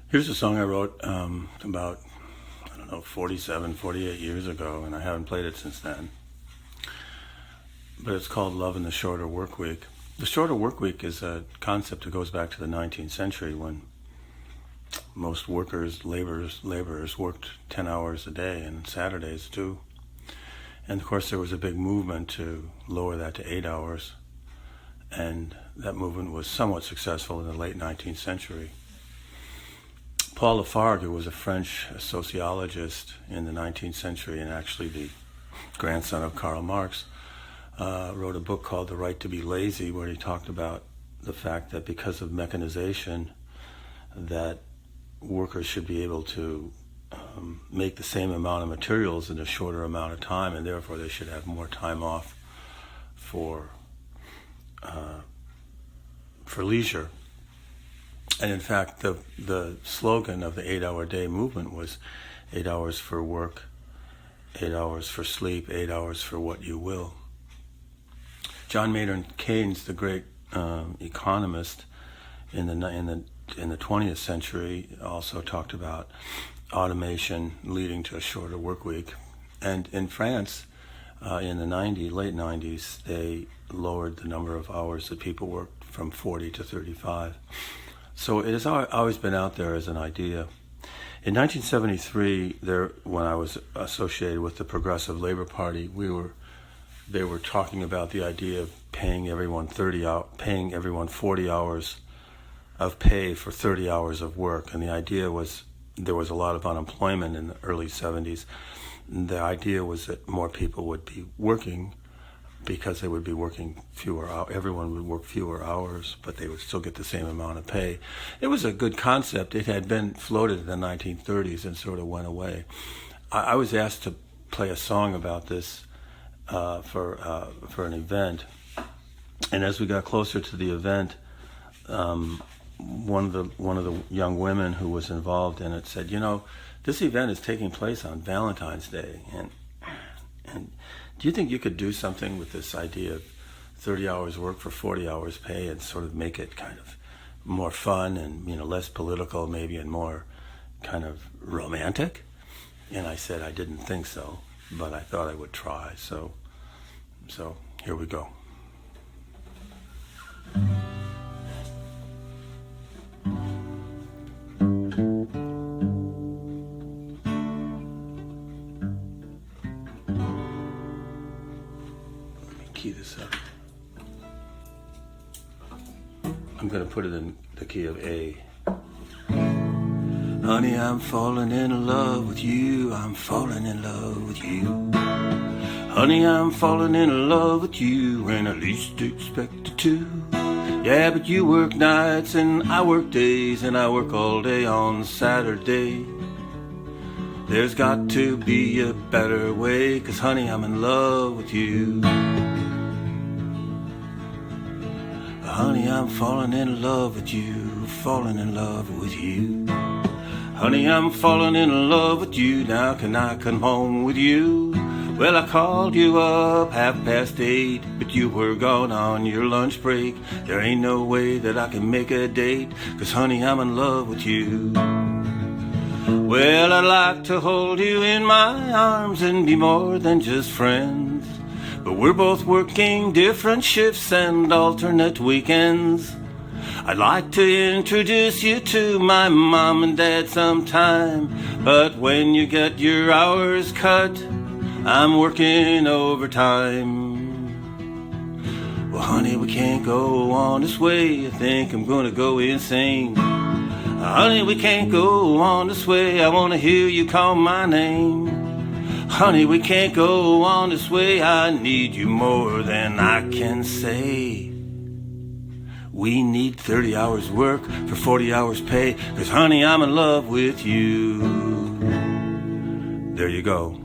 Here's a song I wrote about, 47, 48 years ago, and I haven't played it since then. But it's called Love in the Shorter Work Week. The shorter work week is a concept that goes back to the 19th century when most laborers worked 10 hours a day, and Saturdays too. And of course there was a big movement to lower that to 8 hours, and that movement was somewhat successful in the late 19th century. Paul Lafargue, who was a French sociologist in the 19th century and actually the grandson of Karl Marx, wrote a book called The Right to be Lazy, where he talked about the fact that because of mechanization, that workers should be able to make the same amount of materials in a shorter amount of time, and therefore they should have more time off for leisure. And in fact, the slogan of the 8-hour day movement was 8 hours for work, 8 hours for sleep, 8 hours for what you will. John Maynard Keynes, the great economist in the 20th century, also talked about automation leading to a shorter work week. And in France, in the late 90s, they lowered the number of hours that people worked from 40 to 35. So it has always been out there as an idea. In 1973, when I was associated with the Progressive Labor Party, they were talking about the idea of paying everyone 40 hours of pay for 30 hours of work. And the idea was, there was a lot of unemployment in the early 70s. The idea was that more people would be working because they would be working fewer hours. Everyone would work fewer hours, but they would still get the same amount of pay. It was a good concept. It had been floated in the 1930s and sort of went away. I was asked to play a song about this for an event, and as we got closer to the event, one of the young women who was involved in it said, this event is taking place on Valentine's Day, and do you think you could do something with this idea of 30 hours work for 40 hours pay and sort of make it kind of more fun and less political maybe and more kind of romantic? And I said I didn't think so, but I thought I would try. So here we go. Key this up. I'm going to put it in the key of A. Honey, I'm falling in love with you. I'm falling in love with you. Honey, I'm falling in love with you when I least expected to. Yeah, but you work nights and I work days, and I work all day on Saturday. There's got to be a better way, 'cause honey, I'm in love with you. Honey, I'm falling in love with you, falling in love with you. Honey, I'm falling in love with you, now can I come home with you? Well, I called you up 8:30, but you were gone on your lunch break. There ain't no way that I can make a date, 'cause honey, I'm in love with you. Well, I'd like to hold you in my arms and be more than just friends, but we're both working different shifts and alternate weekends. I'd like to introduce you to my mom and dad sometime, but when you get your hours cut, I'm working overtime. Well, honey, we can't go on this way. I think I'm gonna go insane. Honey, we can't go on this way. I wanna hear you call my name. Honey, we can't go on this way. I need you more than I can say. We need 30 hours work for 40 hours pay, 'cause honey, I'm in love with you. There you go.